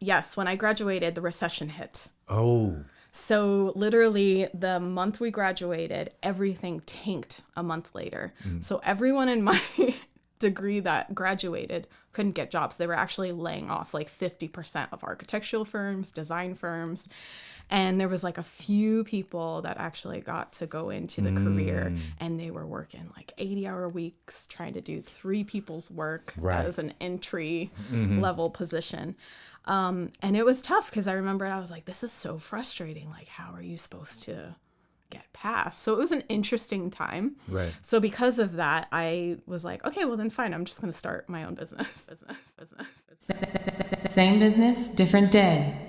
Yes, when I graduated, the recession hit. Oh. So literally the month we graduated, everything tanked a month later. So everyone in my degree that graduated couldn't get jobs. They were actually laying off like 50% of architectural firms, design firms. And there was like a few people that actually got to go into the career, and they were working like 80-hour weeks, trying to do 3 people's work as an entry level position. And it was tough because I remember I was like, this is so frustrating. Like, how are you supposed to get past? So it was an interesting time. Right. So because of that, I was like, okay, well then fine. I'm just going to start my own business. Same business, different day.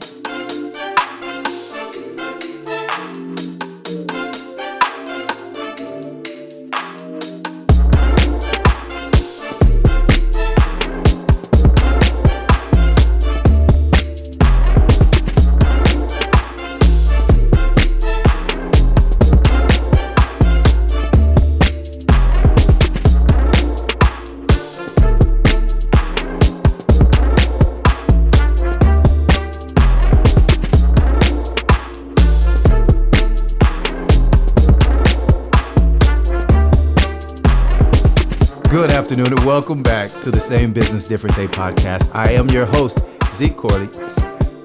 Good afternoon and welcome back to the Same Business, Different Day podcast. I am your host, Zeke Corley,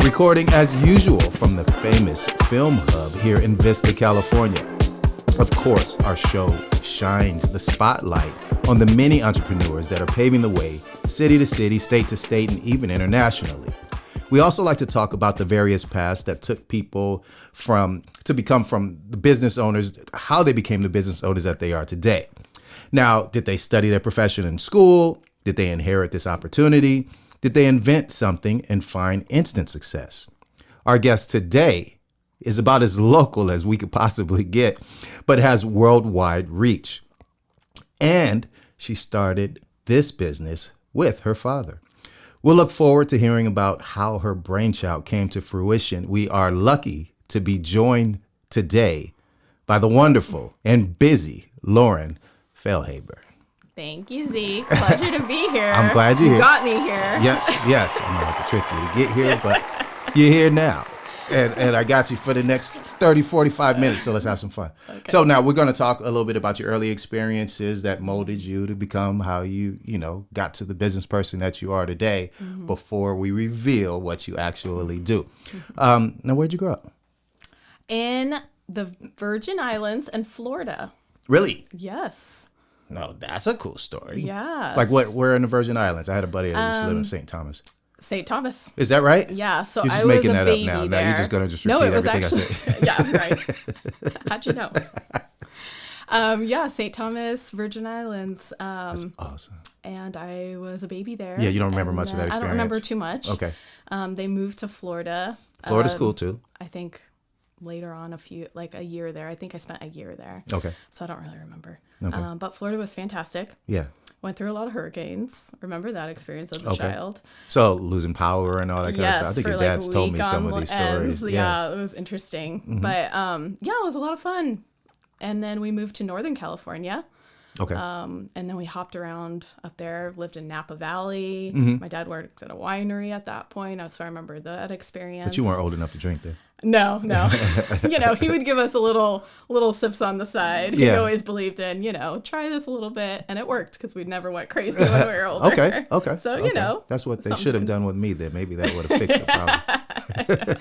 recording as usual from the famous Film Hub here in Vista, California. Of course, our show shines the spotlight on the many entrepreneurs that are paving the way, city to city, state to state, and even internationally. We also like to talk about the various paths that took people to become the business owners, how they became the business owners that they are today. Now, did they study their profession in school? Did they inherit this opportunity? Did they invent something and find instant success? Our guest today is about as local as we could possibly get, but has worldwide reach. And she started this business with her father. We'll look forward to hearing about how her brainchild came to fruition. We are lucky to be joined today by the wonderful and busy Lauren Fehlhaber. Thank you, Zeke. Pleasure to be here. I'm glad you're here. You got me here. Yes. I'm going to have to trick you to get here, but you're here now. And I got you for the next 30, 45 minutes, so let's have some fun. Okay. So now we're going to talk a little bit about your early experiences that molded you to become how you got to the business person that you are today before we reveal what you actually do. Now, where'd you grow up? In the Virgin Islands and Florida. Really? Yes. No, that's a cool story. Yeah. Like what? Where in the Virgin Islands? I had a buddy that used to live in St. Thomas. St. Thomas. Is that right? Yeah. So you're just I was making a that baby up now. there. Now you're just gonna repeat everything I said. Yeah, right. How'd you know? Yeah, St. Thomas, Virgin Islands. That's awesome. And I was a baby there. Yeah, you don't remember much of that experience. I don't remember too much. Okay. They moved to Florida. Florida's cool too. I think later on a year there. I think I spent a year there. Okay. So I don't really remember. Okay. But Florida was fantastic. Yeah. Went through a lot of hurricanes. Remember that experience as a child. So losing power and all that kind of stuff. I think your dad's told me some of these stories. Yeah, it was interesting. Mm-hmm. But it was a lot of fun. And then we moved to Northern California. Okay. And then we hopped around up there, lived in Napa Valley. Mm-hmm. My dad worked at a winery at that point. So I remember that experience. But you weren't old enough to drink there. No. He would give us a little sips on the side. He always believed in, try this a little bit. And it worked because we never went crazy when we were older. Okay. So, that's what they should have done with me then. Maybe that would have fixed the problem.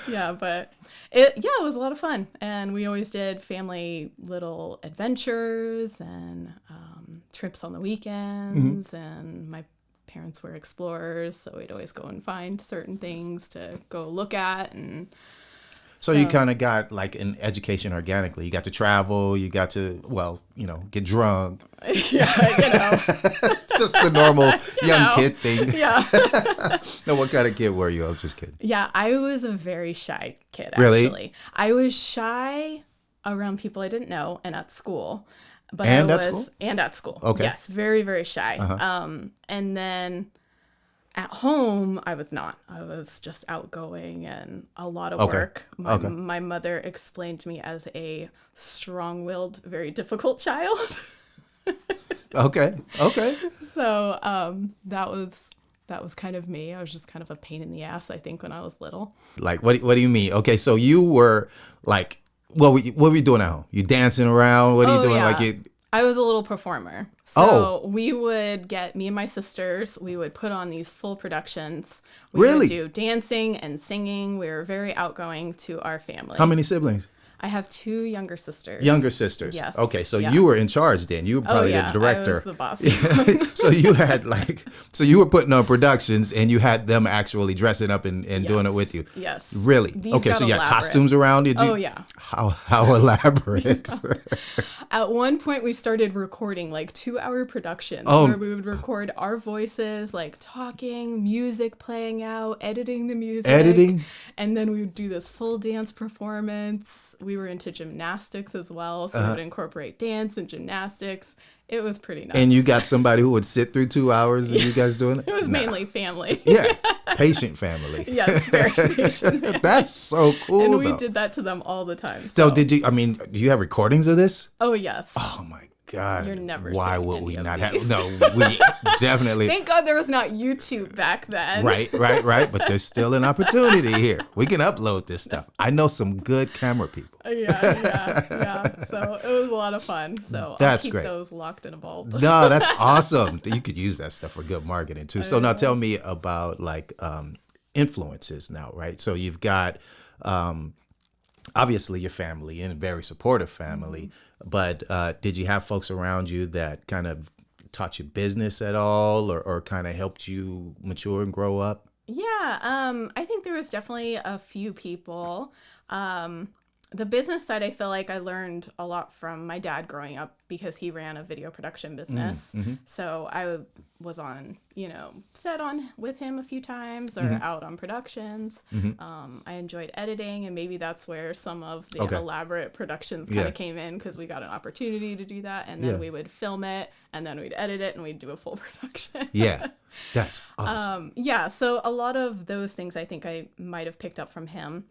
Yeah, but it was a lot of fun. And we always did family little adventures and trips on the weekends. Mm-hmm. And my parents were explorers, so we'd always go and find certain things to go look at. And so you kind of got like an education organically. You got to travel, you got to get drunk. Yeah. It's just the normal young kid thing. Yeah. No, what kind of kid were you? I'm just kidding. Yeah, I was a very shy kid, really? Actually. I was shy around people I didn't know and at school. But at school. Okay. Yes, very, very shy. Uh-huh. And then at home, I was not. I was just outgoing and a lot of work. My mother explained to me as a strong-willed, very difficult child. Okay. So that was that was kind of me. I was just kind of a pain in the ass, I think, when I was little. Like, what do you mean? Okay, so you were like, what were you doing at home? You dancing around? What are you doing? Yeah. Like you. I was a little performer. So we would me and my sisters, we would put on these full productions. We Really? would do dancing and singing. We were very outgoing to our family. How many siblings? I have 2 younger sisters. Younger sisters. Yes. Okay, so Yeah. you were in charge then. You were probably the director. I was the boss. So you had so you were putting on productions and you had them actually dressing up and doing it with you. Yes. Really? These Okay, got so you had elaborate. costumes around you? Oh, yeah. How elaborate. At one point, we started recording like 2-hour productions where we would record our voices, like talking, music playing out, editing the music. Editing? And then we would do this full dance performance. We were into gymnastics as well, so we would incorporate dance and gymnastics. It was pretty nice. And you got somebody who would sit through 2 hours and you guys doing it? It was mainly family. Yeah, patient family. Yes, very patient family. That's so cool, And we though. did that to them all the time. So do you have recordings of this? Oh, yes. Oh my God. You're never Why seeing would any we of not these. have? No, we definitely. Thank God there was not YouTube back then. Right. But there's still an opportunity here. We can upload this stuff. I know some good camera people. Yeah. So it was a lot of fun. So That's I'll keep great. those locked in a vault. No, that's awesome. You could use that stuff for good marketing too. So now tell me about like influences now, right? So you've got obviously your family and a very supportive family, but did you have folks around you that kind of taught you business at all or kind of helped you mature and grow up? Yeah, I think there was definitely a few people. The business side, I feel like I learned a lot from my dad growing up because he ran a video production business. So I was on, set on with him a few times or out on productions. I enjoyed editing, and maybe that's where some of the elaborate productions kind of came in because we got an opportunity to do that. And then we would film it, and then we'd edit it, and we'd do a full production. Yeah, that's awesome. So a lot of those things I think I might have picked up from him.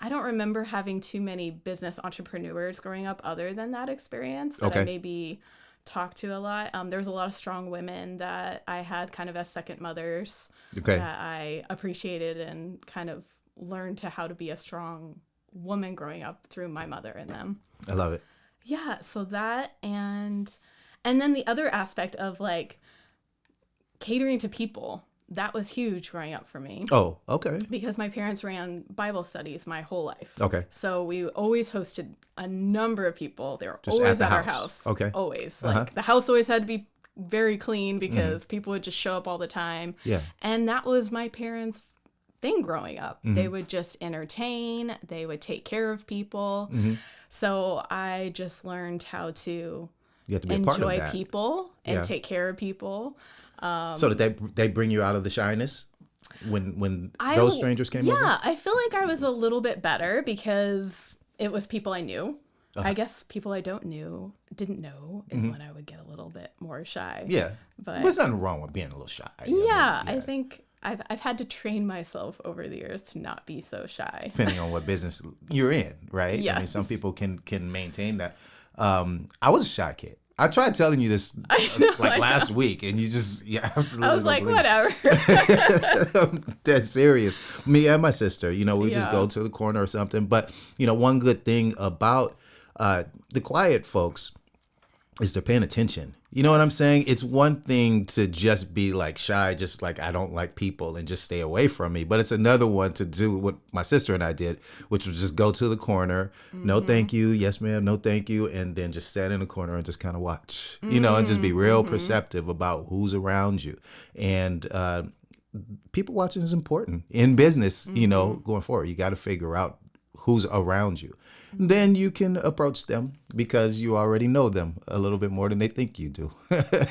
I don't remember having too many business entrepreneurs growing up other than that experience that I maybe talked to a lot. There was a lot of strong women that I had kind of as second mothers that I appreciated and kind of learned how to be a strong woman growing up through my mother and them. I love it. Yeah, so that and then the other aspect of like catering to people. That was huge growing up for me. Oh, okay. Because my parents ran Bible studies my whole life. Okay. So we always hosted a number of people. They were Just always at the our house. house. Okay. Always. Like the house always had to be very clean because people would just show up all the time. Yeah. And that was my parents' thing growing up. They would just entertain. They would take care of people. So I just learned how to You have to be a part of enjoy that. people and take care of people. So did they bring you out of the shyness when those strangers came over? Yeah, I feel like I was a little bit better because it was people I knew. I guess people I didn't know is when I would get a little bit more shy. Yeah. But There's nothing wrong with being a little shy. I think I've had to train myself over the years to not be so shy. Depending on what business you're in, right? I mean, Yes. some people can maintain that. I was a shy kid. I tried telling you this last week, and you absolutely. I was like, don't believe whatever. I'm dead serious. Me and my sister, we just go to the corner or something. But one good thing about the quiet folks is they're paying attention. You know what I'm saying? It's one thing to just be like shy, just like I don't like people and just stay away from me. But it's another one to do what my sister and I did, which was just go to the corner. No, thank you. Yes, ma'am. No, thank you. And then just stand in the corner and just kind of watch, and just be real perceptive about who's around you. And people watching is important in business, going forward. You got to figure out who's around you. Then you can approach them because you already know them a little bit more than they think you do.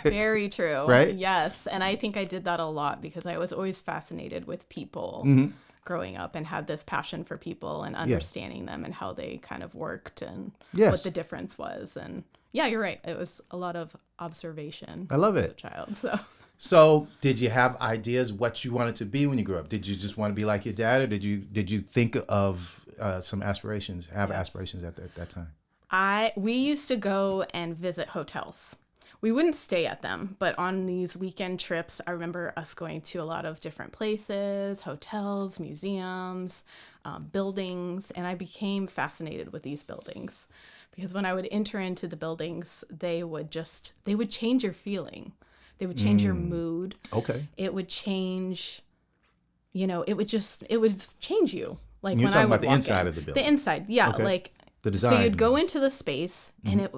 Very true. Right? Yes. And I think I did that a lot because I was always fascinated with people growing up and had this passion for people and understanding them and how they kind of worked and what the difference was. And yeah, you're right. It was a lot of observation. I love it. As a child. So did you have ideas what you wanted to be when you grew up? Did you just want to be like your dad, or did you think of some aspirations, aspirations at that time? We used to go and visit hotels. we wouldn't stay at them, but on these weekend trips, I remember us going to a lot of different places, hotels, museums, buildings, and I became fascinated with these buildings because when I would enter into the buildings, they would change your feeling. They would change your mood. Okay. It would change, it would change you. Like and you're when talking I would about the inside of the building. The inside, yeah. Okay. Like the design. So you'd go into the space and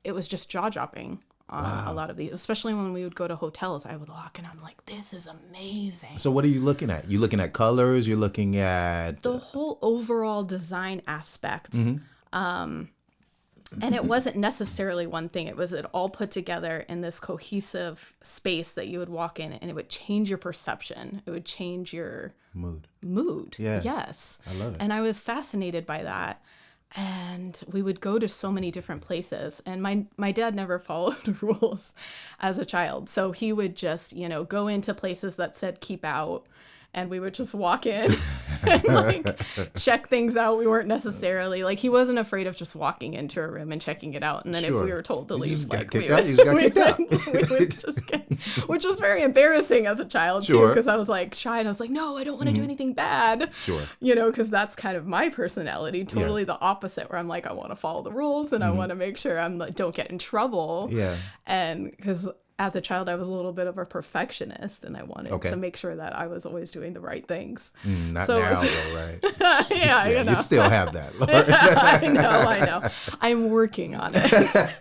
it was just jaw-dropping on a lot of these, especially when we would go to hotels. I would walk and I'm like, this is amazing. So what are you looking at? You looking at colors? You're looking at the whole overall design aspect. And it wasn't necessarily one thing. It all put together in this cohesive space that you would walk in, and it would change your perception. It would change your mood. Yeah. Yes. I love it. And I was fascinated by that. And we would go to so many different places. And my dad never followed rules as a child. So he would just, go into places that said keep out. And we would just walk in and check things out. We weren't necessarily he wasn't afraid of just walking into a room and checking it out. And then if we were told to leave, we would just get, which was very embarrassing as a child too, because I was shy and I was like, no, I don't want to do anything bad. Sure. Because that's kind of my personality. Totally the opposite, where I'm I want to follow the rules and I want to make sure I'm don't get in trouble. Yeah. And because as a child, I was a little bit of a perfectionist, and I wanted to make sure that I was always doing the right things. Not now, though, right? Yeah, You still have that, Lauren. I know. I'm working on it.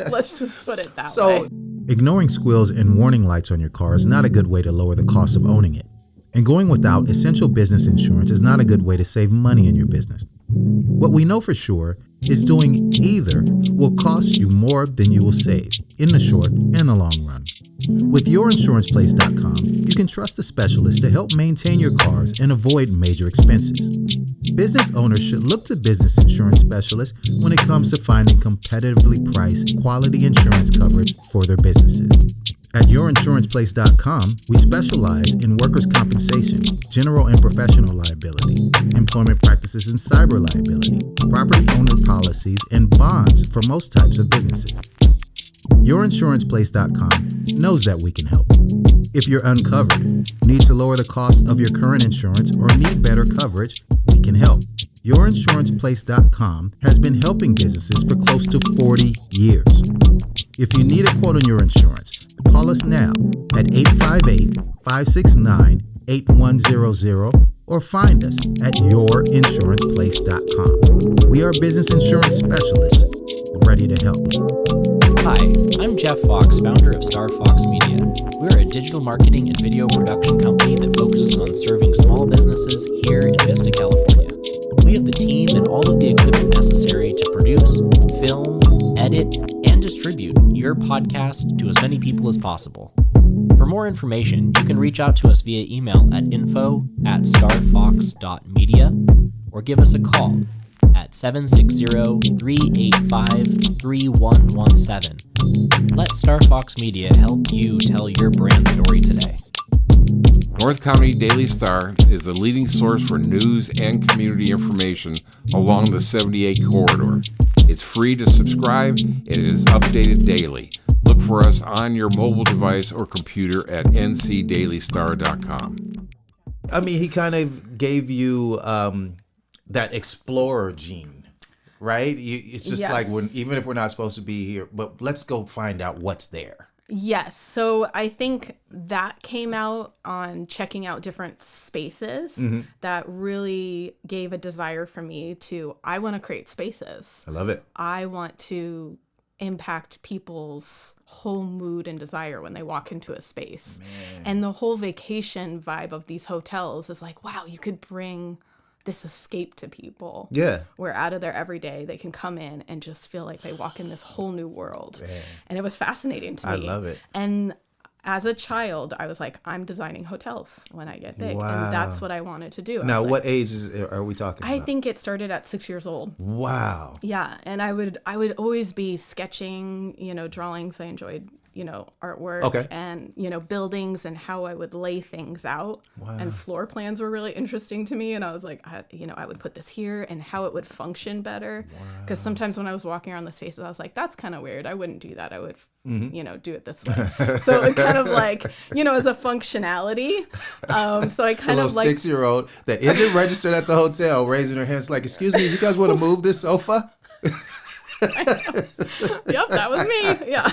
Let's just put it that way. Ignoring squeals and warning lights on your car is not a good way to lower the cost of owning it. And going without essential business insurance is not a good way to save money in your business. What we know for sure is doing either will cost you more than you will save in the short and the long run. With YourInsurancePlace.com, you can trust a specialist to help maintain your cars and avoid major expenses. Business owners should look to business insurance specialists when it comes to finding competitively priced quality insurance coverage for their businesses. At YourInsurancePlace.com, we specialize in workers' compensation, general and professional liability, employment practices and cyber liability, property owner policies, and bonds for most types of businesses. YourInsurancePlace.com knows that we can help. If you're uncovered, need to lower the cost of your current insurance, or need better coverage, we can help. YourInsurancePlace.com has been helping businesses for close to 40 years. If you need a quote on your insurance, call us now at 858-569-8100 or find us at YourInsurancePlace.com. We are business insurance specialists ready to help. Hi, I'm Jeff Fox, founder of Star Fox Media. We're a digital marketing and video production company that focuses on serving small businesses here in Vista, California. We have the team and all of the equipment necessary to produce, film, edit, and distribute your podcast to as many people as possible. For more information, you can reach out to us via email at info@starfox.media or give us a call at 760-385-3117. Let Star Fox Media help you tell your brand story today. North County Daily Star is the leading source for news and community information along the 78 corridor. It's free to subscribe and it is updated daily. Look for us on your mobile device or computer at ncdailystar.com. I mean, he kind of gave you that explorer gene, right? It's just like even if we're not supposed to be here, but let's go find out what's there. Yes. So I think that came out on checking out different spaces that really gave a desire for me to, I want to create spaces. I love it. I want to impact people's whole mood and desire when they walk into a space. Man. And the whole vacation vibe of these hotels is wow, you could bring this escape to people. Yeah. Where out of their everyday, they can come in and just feel like they walk in this whole new world. Man. And it was fascinating to me. I love it. And as a child, I was like, I'm designing hotels when I get big. Wow. And that's what I wanted to do. Now, what age are we talking about? I think it started at 6 years old. Wow. Yeah. And I would always be sketching, drawings. I enjoyed artwork and, buildings and how I would lay things out. Wow. And floor plans were really interesting to me. And I was like, I would put this here and how it would function better. Because sometimes when I was walking around the spaces, I was like, that's kind of weird. I wouldn't do that. I would, do it this way. So it kind of like, as a functionality. So I kind of like 6-year-old that isn't registered at the hotel raising her hands like, excuse me, you guys want to move this sofa? Yep, that was me. Yeah.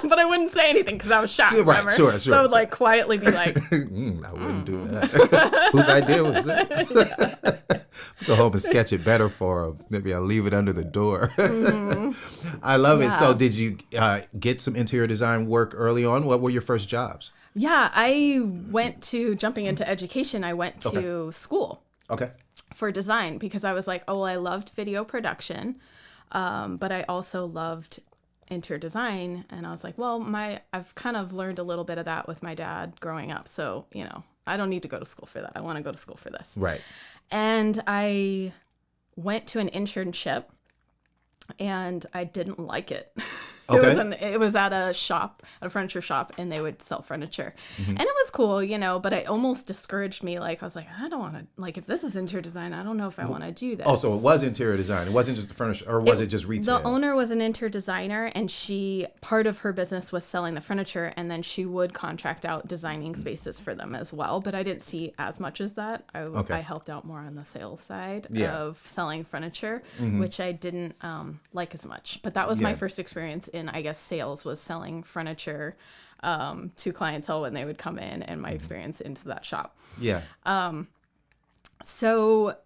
But I wouldn't say anything because I was shocked. Right, sure. So I would like quietly be like, I wouldn't do that. Whose idea was it? Go home and sketch it better for him. Maybe I'll leave it under the door. I love it. So did you get some interior design work early on? What were your first jobs? Yeah, jumping into education, I went to school for design because I was like, I loved video production. But I also loved interior design. And I was like, I've kind of learned a little bit of that with my dad growing up. So, I don't need to go to school for that. I want to go to school for this. Right. And I went to an internship and I didn't like it. It was at a furniture shop, and they would sell furniture. And it was cool, but it almost discouraged me. Like, I was like, I don't want to, like, if this is interior design, I don't know if I want to do this. Oh, so it was interior design. It wasn't just the furniture, or was it just retail? The owner was an interior designer, and part of her business was selling the furniture, and then she would contract out designing spaces for them as well. But I didn't see as much as that. I helped out more on the sales side of selling furniture, which I didn't like as much. But that was my first experience in, I guess, sales, was selling furniture to clientele when they would come in, and my experience into that shop. Yeah. So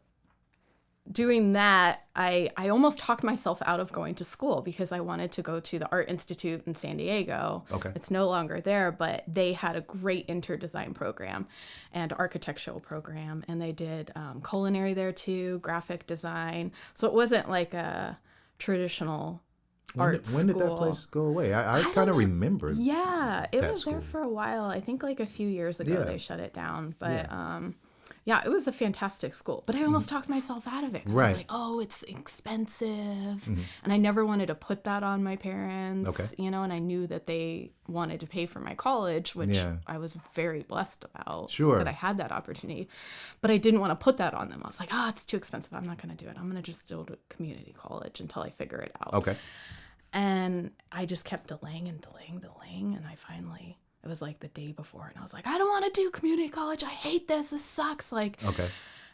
doing that, I almost talked myself out of going to school because I wanted to go to the Art Institute in San Diego. Okay. It's no longer there, but they had a great interior design program and architectural program, and they did culinary there too, graphic design. So it wasn't like a traditional art school. When did that place go away? I kind of remember. Yeah, it was there for a while. I think like a few years ago they shut it down. But it was a fantastic school. But I almost talked myself out of it. Right. I was like, it's expensive. And I never wanted to put that on my parents, and I knew that they wanted to pay for my college, which I was very blessed about. Sure. That I had that opportunity. But I didn't want to put that on them. I was like, it's too expensive. I'm not going to do it. I'm going to just go to community college until I figure it out. Okay. And I just kept delaying. And I finally, it was like the day before, and I was like, I don't want to do community college. I hate this. This sucks. Like,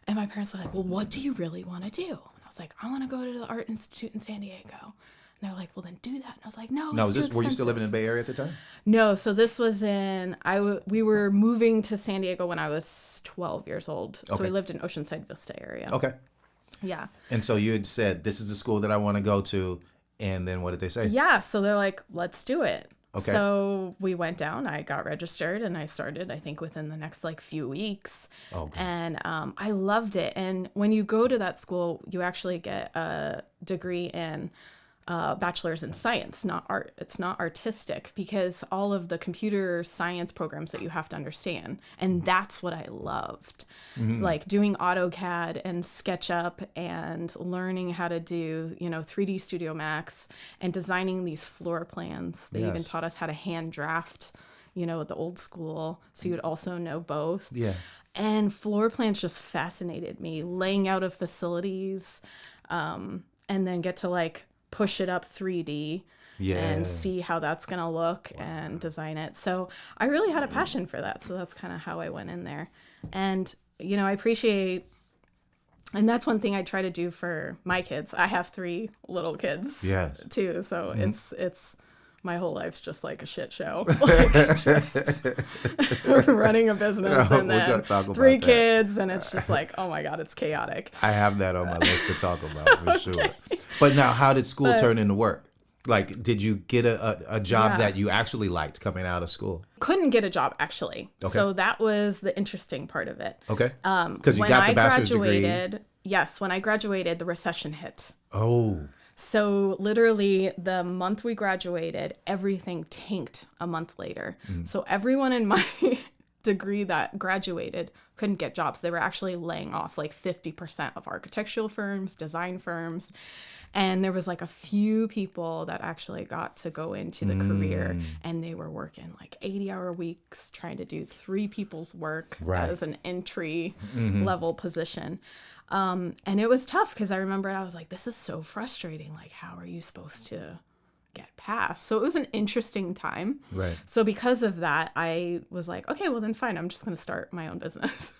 and my parents were like, well, what do you really want to do? And I was like, I want to go to the Art Institute in San Diego. And they're like, well, then do that. And I was like, no, it's too expensive. Were you still living in the Bay Area at the time? No. So this was we were moving to San Diego when I was 12 years old. So we lived in Oceanside Vista area. Okay. Yeah. And so you had said, this is the school that I want to go to. And then what did they say? Yeah. So they're like, let's do it. Okay. So we went down, I got registered, and I started, I think, within the next few weeks. Okay. And I loved it. And when you go to that school, you actually get a degree in bachelor's in science, not art. It's not artistic, because all of the computer science programs that you have to understand. And that's what I loved. It's like doing AutoCAD and SketchUp and learning how to do, 3D Studio Max and designing these floor plans. They even taught us how to hand draft, the old school. So you'd also know both. Yeah. And floor plans just fascinated me, laying out of facilities, and then get to push it up 3D and see how that's going to look and design it. So I really had a passion for that. So that's kind of how I went in there. And, I appreciate, and that's one thing I try to do for my kids. I have 3 little kids too. So it's my whole life's just like a shit show. Just running a business and then 3 kids, and it's just like, oh my God, it's chaotic. I have that on my list to talk about for sure. But now, how did school turn into work? Did you get a job that you actually liked coming out of school? Couldn't get a job, actually. Okay. So that was the interesting part of it. Okay. Because you got the bachelor's degree. Yes, when I graduated, the recession hit. Oh. So literally the month we graduated, everything tanked a month later. So everyone in my degree that graduated couldn't get jobs. They were actually laying off like 50% of architectural firms, design firms. And there was like a few people that actually got to go into the career, and they were working like 80-hour weeks trying to do 3 people's work as an entry level position. And it was tough because I remember I was like, this is so frustrating. Like, how are you supposed to get past? So it was an interesting time. Right. So because of that, I was like, okay, well then fine, I'm just going to start my own business.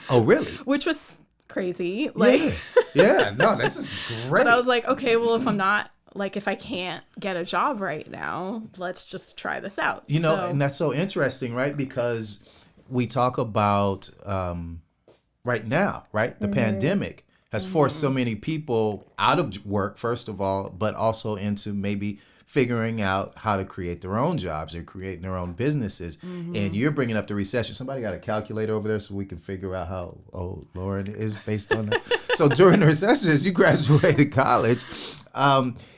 Oh, really? Which was crazy. Like, yeah. No, this is great. but I was like, okay, well, if I can't get a job right now, let's just try this out. You know, and that's so interesting, right? Because we talk about right now, right? The pandemic has forced so many people out of work, first of all, but also into maybe figuring out how to create their own jobs or creating their own businesses. And you're bringing up the recession. Somebody got a calculator over there so we can figure out how old Lauren is based on that. So during the recession, as you graduated college,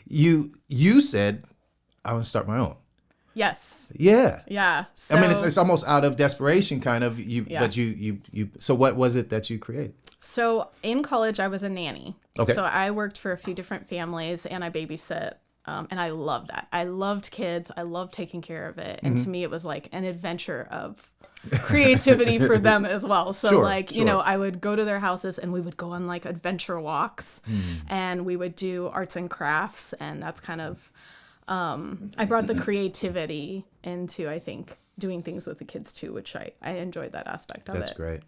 you said, I want to start my own. Yes. Yeah. Yeah. So, I mean, it's almost out of desperation kind of, but you, so what was it that you created? So in college, I was a nanny. Okay. So I worked for a few different families and I babysit. And I loved that. I loved kids. I loved taking care of it. And to me, it was like an adventure of creativity for them as well. So you know, I would go to their houses and we would go on like adventure walks and we would do arts and crafts. And that's kind of, I brought the creativity into, I think, doing things with the kids too, which I enjoyed that aspect of it. That's great.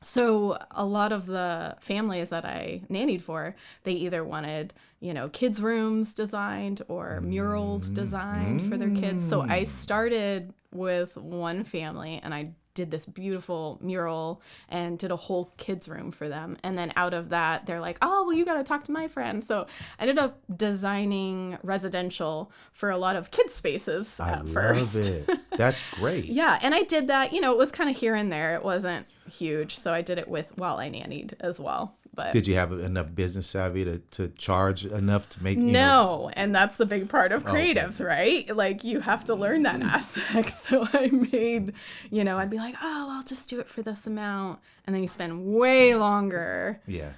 So a lot of the families that I nannied for, they either wanted, you know, kids' rooms designed or murals designed for their kids. So I started with one family and I did this beautiful mural and did a whole kids' room for them. And then out of that, they're like, oh, well, you got to talk to my friend. So I ended up designing residential for a lot of kids' spaces at first. I love it. That's great. Yeah. And I did that, you know, it was kind of here and there. It wasn't huge. So I did it while I nannied as well. But did you have enough business savvy to charge enough to make? No, and that's the big part of creatives, right? Like you have to learn that aspect. So I made, you know, I'd be like, oh, I'll just do it for this amount, and then you spend way longer. Yeah.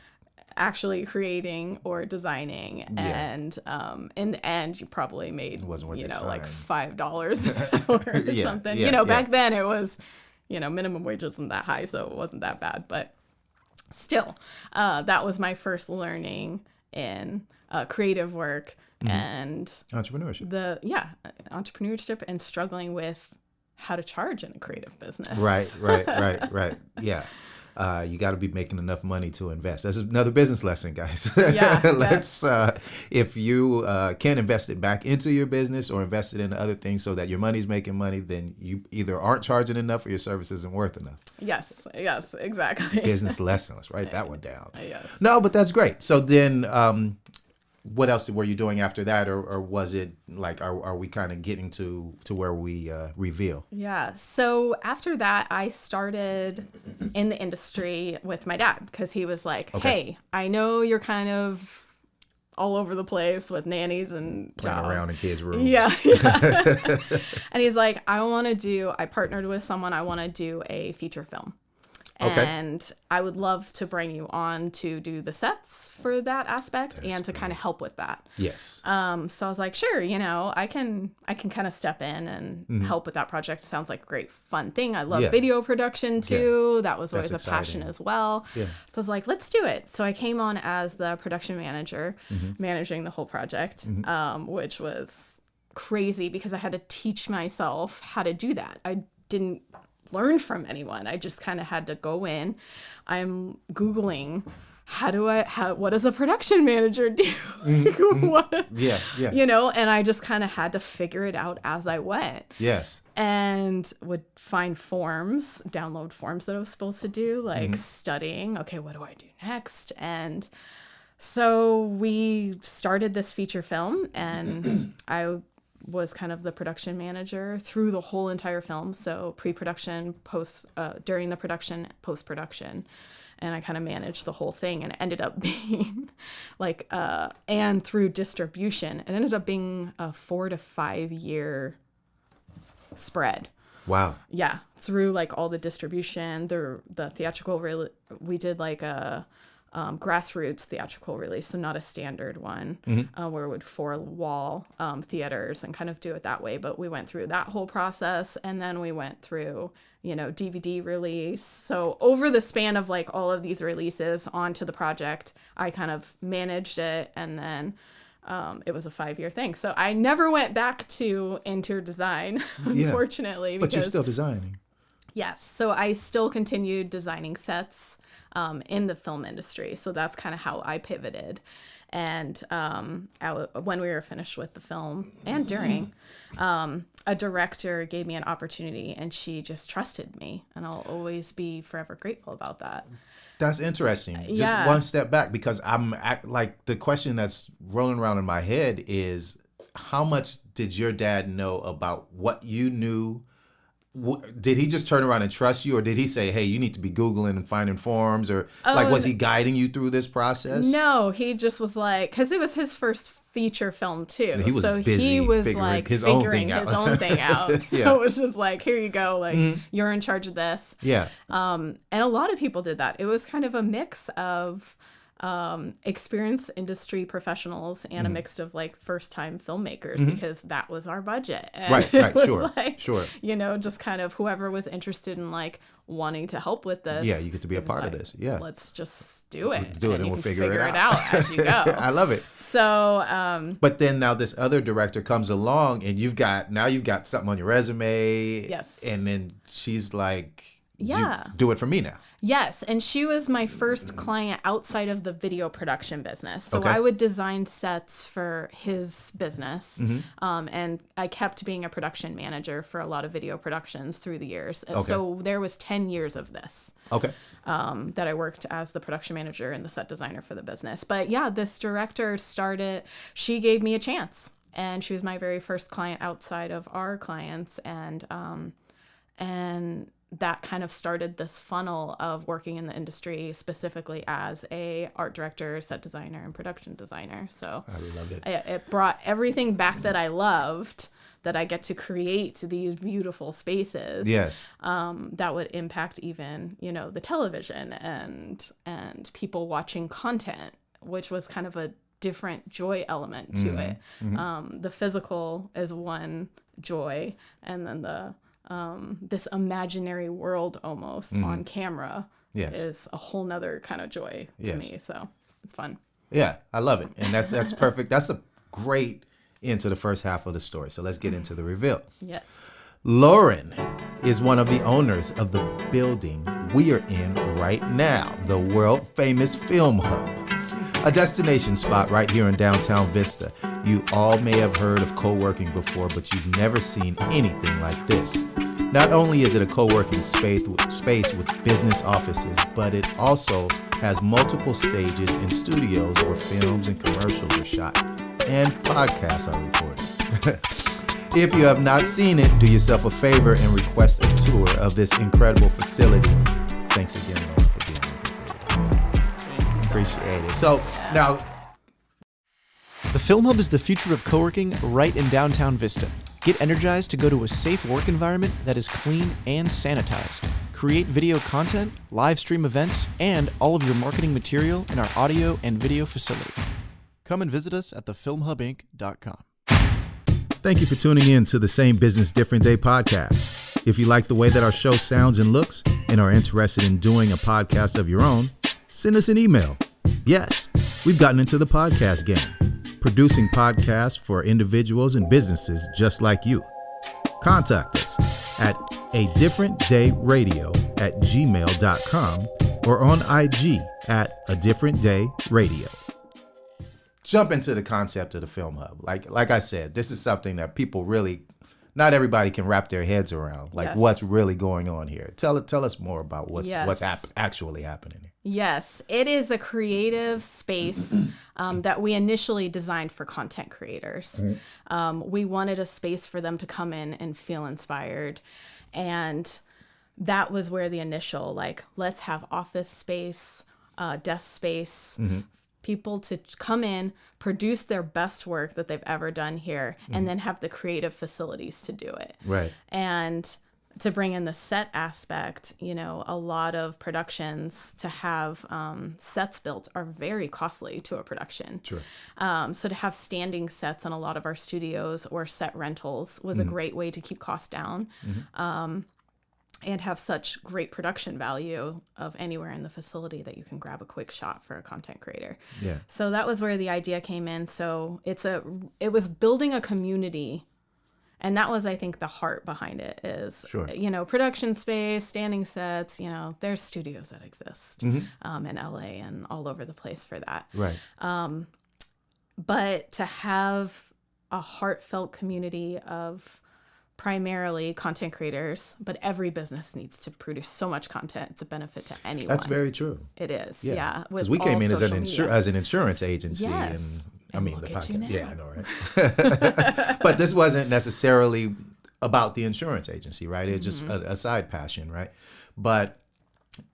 Actually creating or designing, and in the end, you probably made you know like $5 an hour or something. You know, back then it was, you know, minimum wage wasn't that high, so it wasn't that bad, but. Still, that was my first learning in creative work and entrepreneurship. Entrepreneurship and struggling with how to charge in a creative business. Right. Yeah. You got to be making enough money to invest. That's another business lesson, guys. Yeah. If you can't invest it back into your business or invest it in other things so that your money's making money, then you either aren't charging enough or your service isn't worth enough. Yes, exactly. Business lesson. Let's write that one down. Yes. No, but that's great. So then, what else were you doing after that, or was it like, are we kind of getting to where we reveal? Yeah. So after that, I started in the industry with my dad because he was like, hey, I know you're kind of all over the place with nannies and playing jobs. Around in kids' rooms. Yeah. And he's like, I partnered with someone, I want to do a feature film. And I would love to bring you on to do the sets for that aspect and to kind of help with that. Yes. So I was like, sure, you know, I can kind of step in and help with that project. Sounds like a great fun thing. I love video production too. That was always a passion as well. Yeah. So I was like, let's do it. So I came on as the production manager, managing the whole project, which was crazy because I had to teach myself how to do that. I didn't learn from anyone. I just kind of had to go in. I'm Googling, what does a production manager do? You know, and I just kind of had to figure it out as I went. Yes. And would find forms, download forms that I was supposed to do, like studying, okay, what do I do next? And so we started this feature film and I was kind of the production manager through the whole entire film. So pre-production, during the production, post-production. And I kind of managed the whole thing, and it ended up being like, and through distribution, it ended up being a 4 to 5 year spread. Wow. Yeah, through like all the distribution, the theatrical, we did like a grassroots theatrical release, so not a standard one, where it would 4-wall theaters and kind of do it that way. But we went through that whole process, and then we went through, DVD release. So over the span of like all of these releases onto the project, I kind of managed it, and then it was a 5-year thing. So I never went back to interior design, unfortunately. But you're still designing. Yes. So I still continued designing sets in the film industry. So that's kind of how I pivoted. And when we were finished with the film and during, a director gave me an opportunity, and she just trusted me. And I'll always be forever grateful about that. That's interesting. Just one step back, because the question that's rolling around in my head is, how much did your dad know about what you knew? Did he just turn around and trust you, or did he say, hey, you need to be Googling and finding forums, or was he guiding you through this process? No, he just was like, because it was his first feature film too. He was busy he was figuring like his figuring own his own thing out. So Yeah. it was just like, here you go, like you're in charge of this. Yeah. And a lot of people did that. It was kind of a mix of experienced industry professionals and a mix of like first time filmmakers, because that was our budget. And Right, it was sure, like, sure. Just kind of whoever was interested in like wanting to help with this. Yeah, you get to be a part of like, this. Yeah. Let's just do it. Do it and you we'll can figure it out as you go. I love it. So, But then now this other director comes along, and you've got something on your resume. Yes. And then she's like, Yeah. do it for me now. yes. And she was my first client outside of the video production business. So Okay. I would design sets for his business. And I kept being a production manager for a lot of video productions through the years. And so there was 10 years of this. Okay. That I worked as the production manager and the set designer for the business. But yeah, this director she gave me a chance, and she was my very first client outside of our clients. And that kind of started this funnel of working in the industry, specifically as a art director, set designer, and production designer. So I love it. It brought everything back that I loved, that I get to create these beautiful spaces. Yes. That would impact even, the television and people watching content, which was kind of a different joy element to it. The physical is one joy, and then this imaginary world almost on camera is a whole nother kind of joy to me. So it's fun. Yeah, I love it. And that's perfect. That's a great into the first half of the story. So let's get into the reveal. Yes. Lauren is one of the owners of the building we are in right now, the world famous Film Hub, a destination spot right here in downtown Vista. You all may have heard of co-working before, but you've never seen anything like this. Not only is it a co-working space with business offices, but it also has multiple stages and studios where films and commercials are shot and podcasts are recorded. If you have not seen it, do yourself a favor and request a tour of this incredible facility. Thanks again, Lauren, for being with us. Appreciate it. So now, The Film Hub is the future of co-working right in downtown Vista. Get energized to go to a safe work environment that is clean and sanitized. Create video content, live stream events, and all of your marketing material in our audio and video facility. Come and visit us at thefilmhubinc.com. thank you for tuning in to the Same Business Different Day podcast. If you like the way that our show sounds and looks and are interested in doing a podcast of your own, send us an email. Yes, we've gotten into the podcast game, producing podcasts for individuals and businesses just like you. Contact us at adifferentdayradio@gmail.com or on IG at adifferentdayradio. Jump into the concept of the Film Hub. Like I said, this is something that people really, not everybody can wrap their heads around. Yes. What's really going on here? Tell us more about what's Yes. actually happening here. Yes, it is a creative space that we initially designed for content creators. We wanted a space for them to come in and feel inspired. And that was where the initial, let's have office space, desk space, people to come in, produce their best work that they've ever done here, and then have the creative facilities to do it. Right. And to bring in the set aspect, you know, a lot of productions to have sets built are very costly to a production. Sure. So to have standing sets in a lot of our studios or set rentals was a great way to keep costs down. And have such great production value of anywhere in the facility that you can grab a quick shot for a content creator. Yeah. So that was where the idea came in. So it was building a community, and that was, I think, the heart behind it is, Sure. you know, production space, standing sets, you know, there's studios that exist in LA and all over the place for that. Right. But to have a heartfelt community of primarily content creators, but every business needs to produce so much content to benefit to anyone. That's very true. It is. Yeah. Because we came in as an an insurance agency. Yes. And I mean, look the at you podcast. now. Yeah, I know, right? But this wasn't necessarily about the insurance agency, right? It's just a side passion, right? But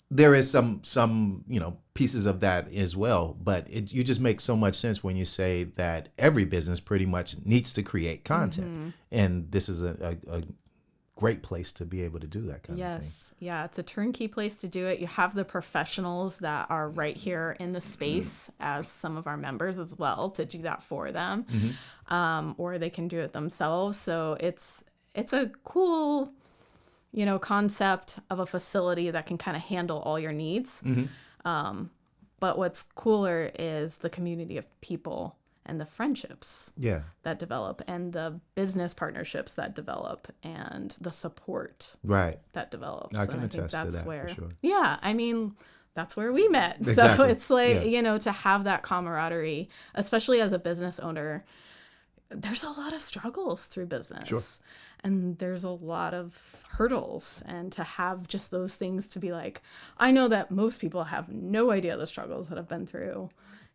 there is some you know, pieces of that as well. But you just make so much sense when you say that every business pretty much needs to create content. And this is a great place to be able to do that kind of thing. Yes. Yeah. It's a turnkey place to do it. You have the professionals that are right here in the space as some of our members as well to do that for them. Or they can do it themselves. So it's a cool, you know, concept of a facility that can kind of handle all your needs. But what's cooler is the community of people and the friendships that develop and the business partnerships that develop and the support that develops. I can and attest I think to that's that where, for sure. Yeah, I mean, that's where we met. Exactly. So it's like, you know, to have that camaraderie, especially as a business owner, there's a lot of struggles through business. Sure. And there's a lot of hurdles. And to have just those things to be like, I know that most people have no idea the struggles that I've been through,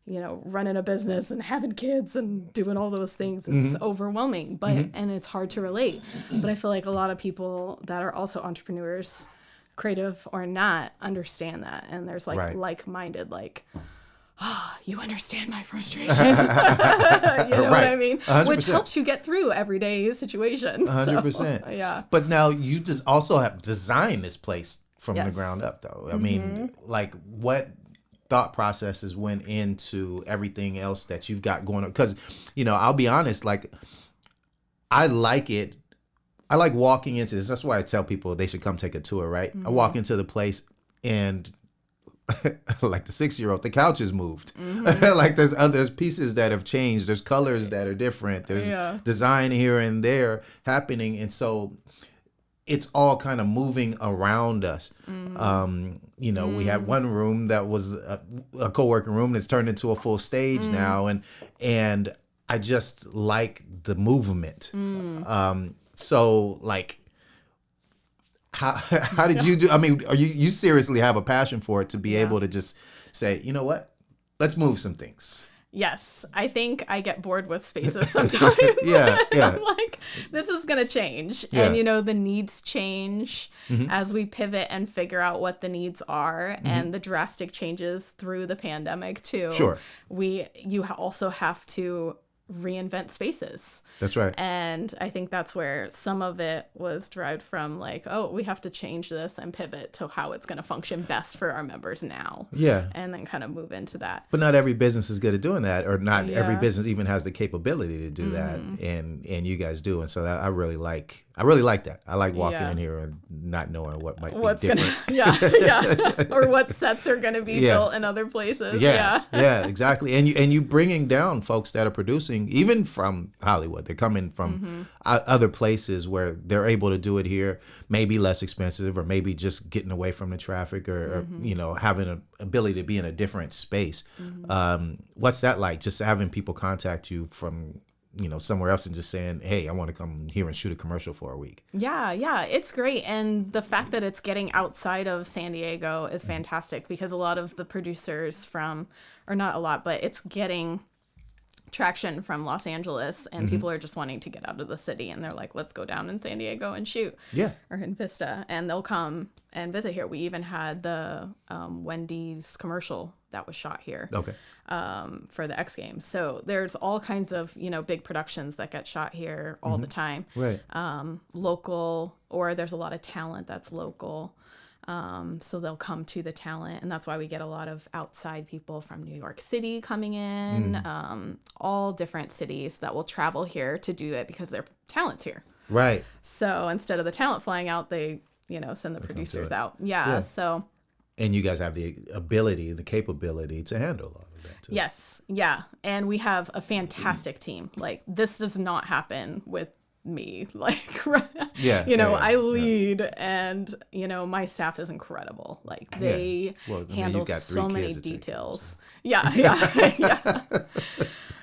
you know, running a business and having kids and doing all those things. It's overwhelming, but, and it's hard to relate. But I feel like a lot of people that are also entrepreneurs, creative or not, understand that. And there's like like-minded, like, you understand my frustration. You know what I mean? 100%. Which helps you get through everyday situations. 100%. So, yeah. But now you just also have designed this place from the ground up, though. I mean, like, what thought processes went into everything else that you've got going on? Because, you know, I'll be honest, like, I like it. I like walking into this. That's why I tell people they should come take a tour, right? I walk into the place and like the 6-year-old, the couch is moved. Like there's pieces that have changed. There's colors that are different. There's design here and there happening. And so it's all kind of moving around us. You know, we had one room that was a co-working room that's turned into a full stage now. And I just like the movement. So like, how did you do? I mean, you seriously have a passion for it to be able to just say, you know what, let's move some things. Yes, I think I get bored with spaces sometimes. I'm like, this is going to change. And, you know, the needs change as we pivot and figure out what the needs are and the drastic changes through the pandemic, too. Sure. You also have to reinvent spaces. That's right. And I think that's where some of it was derived from, like, oh, we have to change this and pivot to how it's going to function best for our members now. Yeah. And then kind of move into that. But not every business is good at doing that, or not every business even has the capability to do that. And you guys do. And so I really like that. I like walking in here and not knowing what might be different. Or what sets are going to be built in other places. Yeah, exactly. And you bringing down folks that are producing, even from Hollywood. They're coming from other places where they're able to do it here, maybe less expensive, or maybe just getting away from the traffic, or you know, having an ability to be in a different space. What's that like? Just having people contact you from, you know, somewhere else and just saying, hey, I want to come here and shoot a commercial for a week. Yeah, it's great. And the fact that it's getting outside of San Diego is fantastic, because a lot of the producers or not a lot, but it's getting traction from Los Angeles, and people are just wanting to get out of the city, and they're like, let's go down in San Diego and shoot. Yeah. Or in Vista, and they'll come and visit here. We even had the Wendy's commercial that was shot here. Okay. For the X Games. So there's all kinds of, big productions that get shot here all the time. Right. Local, or there's a lot of talent that's local. So they'll come to the talent, and that's why we get a lot of outside people from New York City coming in, all different cities that will travel here to do it because their talent's here. Right. So instead of the talent flying out, they, send the producers out. Yeah. So. And you guys have the ability, the capability to handle all of that too. Yes. Yeah. And we have a fantastic team. Like, this does not happen with me. Like, I lead, and my staff is incredible. Like, they handle so many details. Yeah.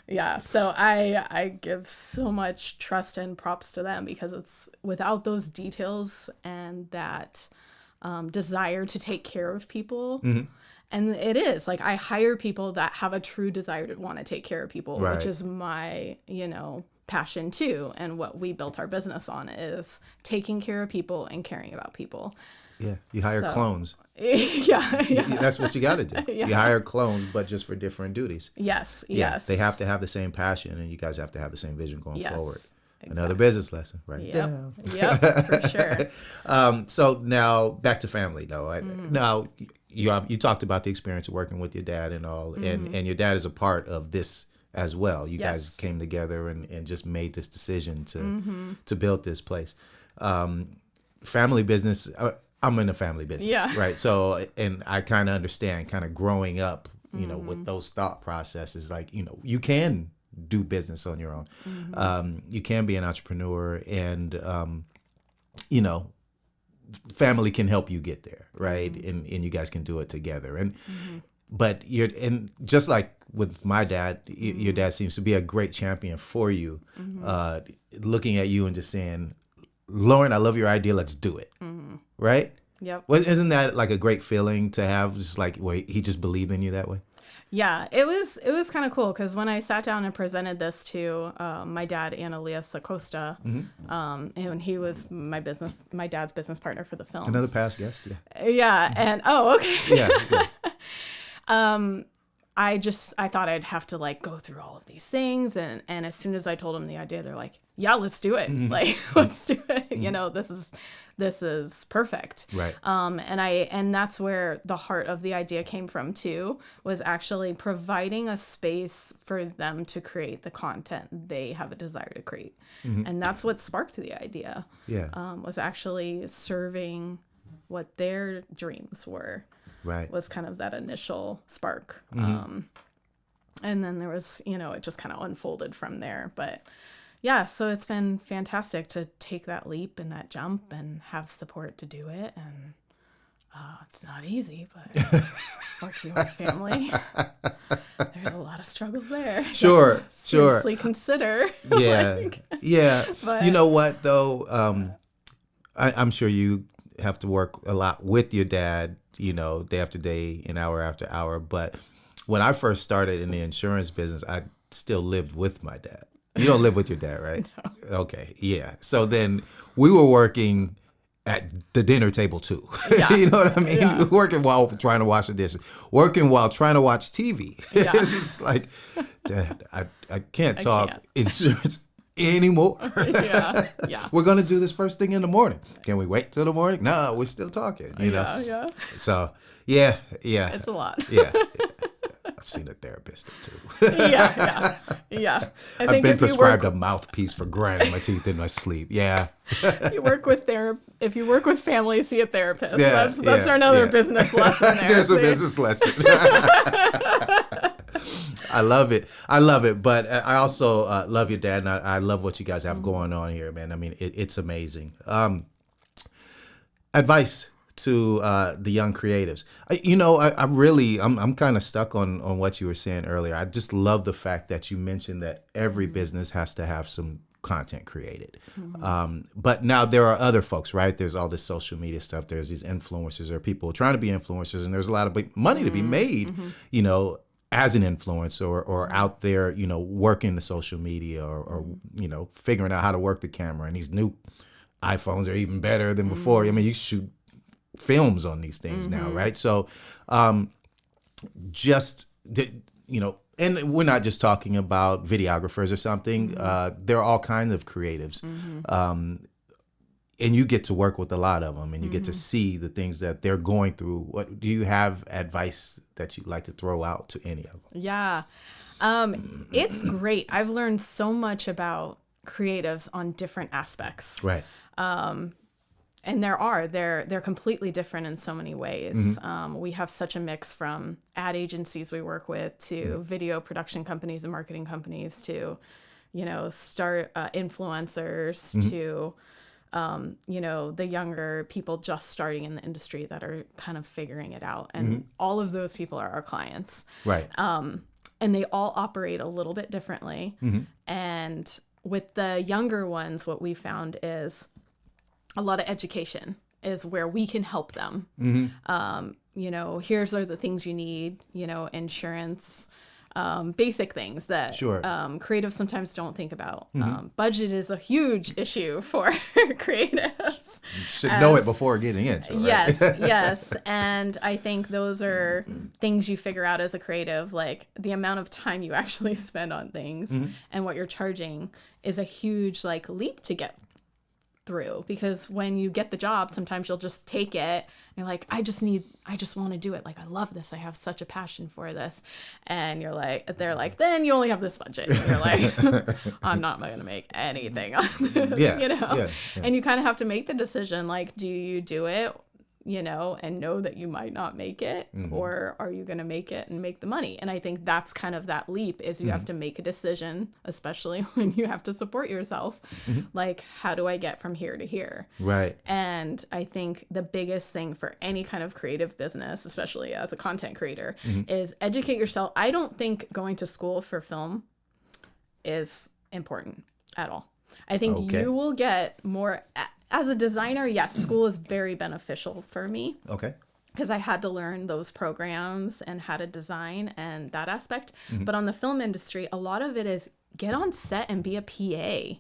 Yeah. So I give so much trust and props to them, because it's without those details and that desire to take care of people. And it is like, I hire people that have a true desire to want to take care of people, which is my, passion too. And what we built our business on is taking care of people and caring about people. Yeah. You hire clones. Yeah. That's what you got to do. Yeah. You hire clones, but just for different duties. Yes. They have to have the same passion, and you guys have to have the same vision going forward. Exactly. Another business lesson, right? Yep, for sure. So now back to family, though. Now you talked about the experience of working with your dad and all, and your dad is a part of this as well. You guys came together and just made this decision to build this place. Family business. I'm in a family business, right? So, and I kind of understand, kind of growing up, with those thought processes, like you can do business on your own. You can be an entrepreneur, and family can help you get there, right? And you guys can do it together. And but and just like with my dad, your dad seems to be a great champion for you, looking at you and just saying, Lauren, I love your idea, let's do it. Right? Yep. Well, isn't that like a great feeling to have, just like where he just believed in you that way? Yeah, it was kind of cool, because when I sat down and presented this to my dad and Elias Acosta, and he was my dad's business partner for the film. Another past guest, yeah. Yeah, and okay. Yeah. I thought I'd have to like go through all of these things, and as soon as I told them the idea, they're like, yeah, let's do it. Like, let's do it. This is perfect. Right. And that's where the heart of the idea came from too, was actually providing a space for them to create the content they have a desire to create. And that's what sparked the idea. Yeah. Was actually serving what their dreams were. Right. Was kind of that initial spark. And then there was, it just kind of unfolded from there. But yeah, so it's been fantastic to take that leap and that jump and have support to do it. And it's not easy, but working with family, there's a lot of struggles there. Sure. Seriously consider. Yeah. Yeah. But, you know what, though? I'm sure you have to work a lot with your dad, day after day and hour after hour. But when I first started in the insurance business, I still lived with my dad. You don't live with your dad, right? No. Okay. Yeah. So then we were working at the dinner table too. Yeah. You know what I mean? Yeah. Working while trying to wash the dishes, working while trying to watch TV. Yeah. It's just like, Dad, I can't talk insurance anymore. Yeah. We're going to do this first thing in the morning. Can we wait till the morning? No, we're still talking, know? Yeah. So, yeah. It's a lot. Yeah. I've seen a therapist too. Yeah. I've been prescribed a mouthpiece for grinding my teeth in my sleep. Yeah. If you work with family, see a therapist. Yeah, that's another business lesson there. There's a business lesson. I love it. But I also love your dad, and I love what you guys have going on here, man. I mean, it's amazing. Advice to the young creatives. I'm kind of stuck on what you were saying earlier. I just love the fact that you mentioned that every business has to have some content created. But now there are other folks, right? There's all this social media stuff. There's these influencers or people trying to be influencers, and there's a lot of money to be made, as an influencer or out there, working the social media or figuring out how to work the camera. And these new iPhones are even better than before. I mean, you shoot films on these things now, right? So and we're not just talking about videographers or something. There are all kinds of creatives. And you get to work with a lot of them, and you get to see the things that they're going through. What do you have advice that you'd like to throw out to any of them? Yeah. It's great. I've learned so much about creatives on different aspects. Right. And they're completely different in so many ways. We have such a mix from ad agencies we work with to video production companies and marketing companies to, start influencers to, the younger people just starting in the industry that are kind of figuring it out. And all of those people are our clients. Right. And they all operate a little bit differently. And with the younger ones, what we found is a lot of education is where we can help them. Here's are the things you need, insurance, basic things that creatives sometimes don't think about. Budget is a huge issue for creatives. You should know it before getting into it, right? Yes. And I think those are things you figure out as a creative, like the amount of time you actually spend on things and what you're charging is a huge leap to get through, because when you get the job, sometimes you'll just take it and you're like, I just want to do it. Like, I love this. I have such a passion for this. And they're like, then you only have this budget. And you're like, I'm not going to make anything on this, And you kind of have to make the decision, like, do you do it, and know that you might not make it, or are you going to make it and make the money? And I think that's kind of that leap is you have to make a decision, especially when you have to support yourself. Like, how do I get from here to here? Right. And I think the biggest thing for any kind of creative business, especially as a content creator, is educate yourself. I don't think going to school for film is important at all. I think you will get more... As a designer, yes, school is very beneficial for me. Okay. Because I had to learn those programs and how to design and that aspect. But on the film industry, a lot of it is get on set and be a PA.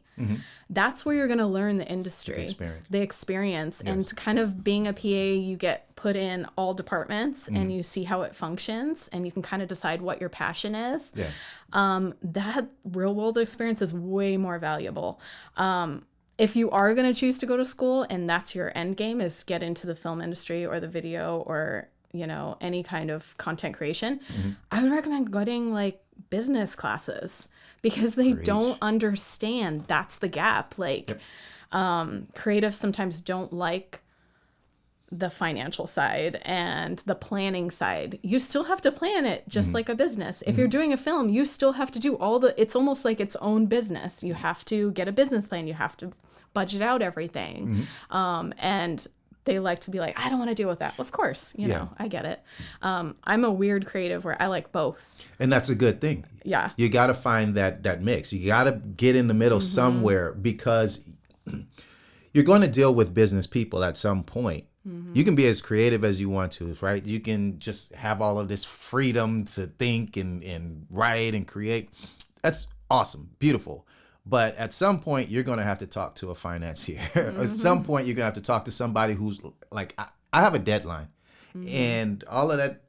That's where you're going to learn the industry. The experience. Yes. And kind of being a PA, you get put in all departments and you see how it functions and you can kind of decide what your passion is. Yeah. That real world experience is way more valuable. If you are going to choose to go to school and that's your end game is get into the film industry or the video or, any kind of content creation, I would recommend getting business classes because they don't understand that's the gap. Creatives sometimes don't like the financial side and the planning side. You still have to plan it just like a business. If you're doing a film, you still have to do it's almost like its own business. You have to get a business plan. You have to budget out everything. And they like to be like, I don't want to deal with that. Of course, I get it. I'm a weird creative where I like both. And that's a good thing. Yeah. You got to find that mix. You got to get in the middle somewhere because you're going to deal with business people at some point. You can be as creative as you want to, right? You can just have all of this freedom to think and write and create. That's awesome, beautiful. But at some point, you're going to have to talk to a financier. At some point, you're going to have to talk to somebody who's like, I have a deadline. And all of that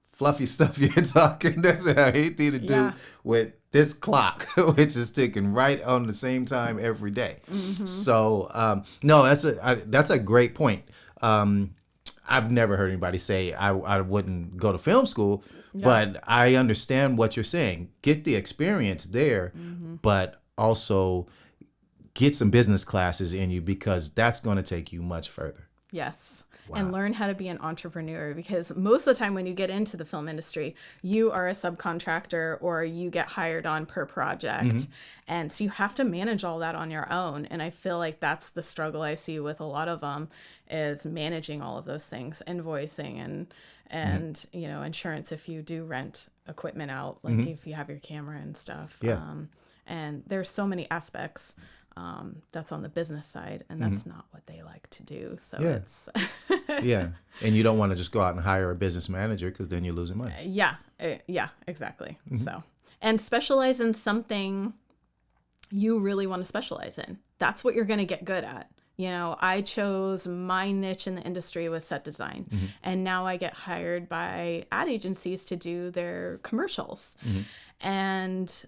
fluffy stuff you're talking, that's what I hate to do with this clock, which is ticking right on the same time every day. So, no, that's a great point. I've never heard anybody say I wouldn't go to film school, but I understand what you're saying. Get the experience there, but also get some business classes in you because that's going to take you much further. Yes. Wow. And learn how to be an entrepreneur because most of the time when you get into the film industry, you are a subcontractor or you get hired on per project. And so you have to manage all that on your own. And I feel like that's the struggle I see with a lot of them is managing all of those things, invoicing and insurance if you do rent equipment out, like if you have your camera and stuff. Yeah. And there's so many aspects That's on the business side, and that's not what they like to do. So Yeah. it's Yeah. And you don't want to just go out and hire a business manager because then you're losing money. yeah, exactly. So, and specialize in something you really want to specialize in. That's what you're going to get good at. You know, I chose my niche in the industry was set design, and now I get hired by ad agencies to do their commercials. And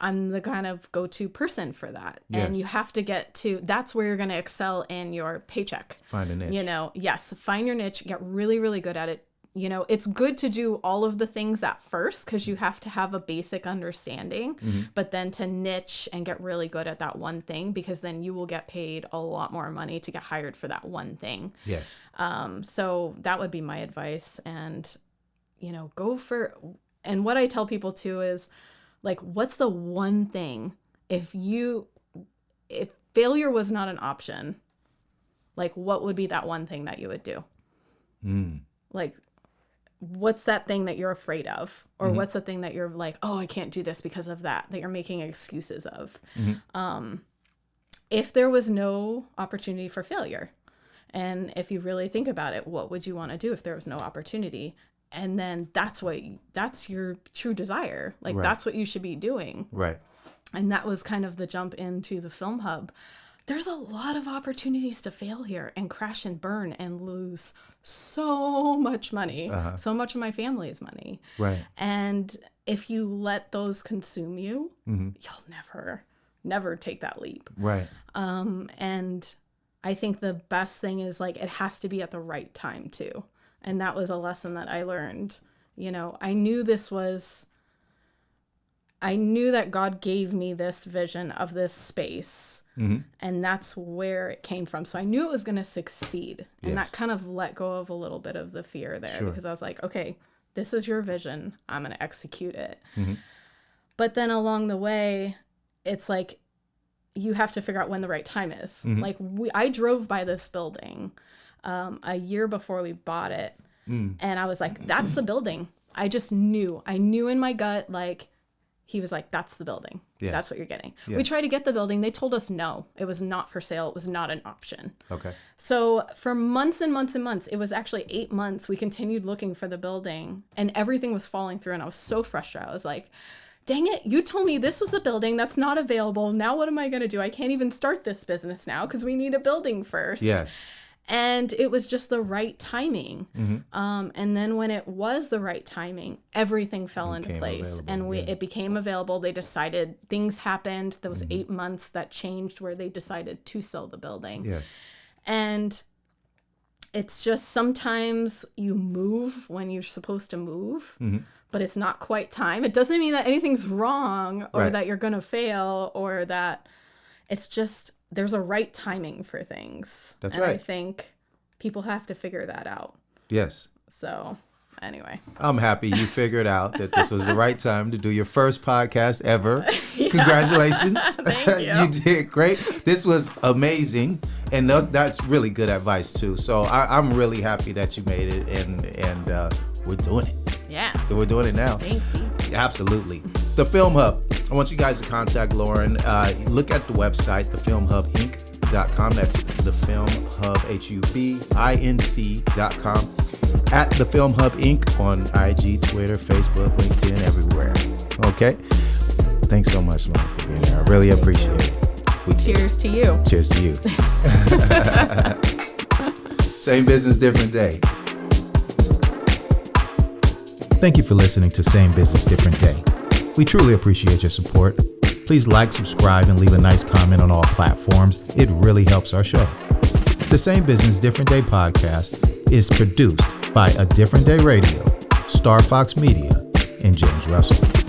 I'm the kind of go-to person for that. Yes. And you have to get to, that's where you're going to excel in your paycheck. Find a niche. You know, yes, find your niche, get really, really good at it. You know, it's good to do all of the things at first because you have to have a basic understanding, but then to niche and get really good at that one thing, because then you will get paid a lot more money to get hired for that one thing. Yes. So that would be my advice. And, you know, go for, and what I tell people too is, like, what's the one thing, if failure was not an option, like, what would be that one thing that you would do? Like, what's that thing that you're afraid of? Or what's the thing that you're like, oh, I can't do this because of that you're making excuses of? If there was no opportunity for failure, and if you really think about it, what would you want to do if there was no opportunity? And then that's your true desire. Like, that's what you should be doing. Right. And that was kind of the jump into the Film Hub. There's a lot of opportunities to fail here and crash and burn and lose so much money, so much of my family's money. Right. And if you let those consume you, you'll never take that leap. Right. And I think the best thing is, like, it has to be at the right time too. And that was a lesson that I learned. You know, I knew that God gave me this vision of this space, and that's where it came from. So I knew it was going to succeed. And that kind of let go of a little bit of the fear there, because I was like, okay, this is your vision. I'm going to execute it. But then along the way, it's like, you have to figure out when the right time is. Like, I drove by this building a year before we bought it. And I was like, that's the building. I just knew. I knew in my gut, like, he was like, that's the building. Yes. That's what you're getting. Yes. We tried to get the building. They told us no. It was not for sale. It was not an option. Okay. So for months and months and months, it was actually 8 months, we continued looking for the building, and everything was falling through. And I was so frustrated. I was like, dang it, you told me this was the building that's not available. Now what am I going to do? I can't even start this business now because we need a building first. Yes. And it was just the right timing. And then when it was the right timing, everything fell into place. And it became available. They decided, things happened. There was 8 months that changed where they decided to sell the building. Yes. And it's just sometimes you move when you're supposed to move, but it's not quite time. It doesn't mean that anything's wrong or that you're going to fail, or that it's just, there's a right timing for things. That's and right. I think people have to figure that out. Yes. So anyway. I'm happy you figured out that this was the right time to do your first podcast ever. Congratulations. Thank you. You did great. This was amazing. And that's really good advice too. So I'm really happy that you made it, and we're doing it. Yeah. So we're doing it now. Thanks. Absolutely. The Film Hub. I want you guys to contact Lauren. Look at the website, thefilmhubinc.com. That's the Film Hub, HUBINC.com. At the Film Hub Inc. on IG, Twitter, Facebook, LinkedIn, everywhere. Okay. Thanks so much, Lauren, for being here. I really appreciate it. Cheers to you. Cheers to you. Same business, different day. Thank you for listening to Same Business, Different Day. We truly appreciate your support. Please like, subscribe, and leave a nice comment on all platforms. It really helps our show. The Same Business, Different Day podcast is produced by A Different Day Radio, Star Fox Media, and James Russell.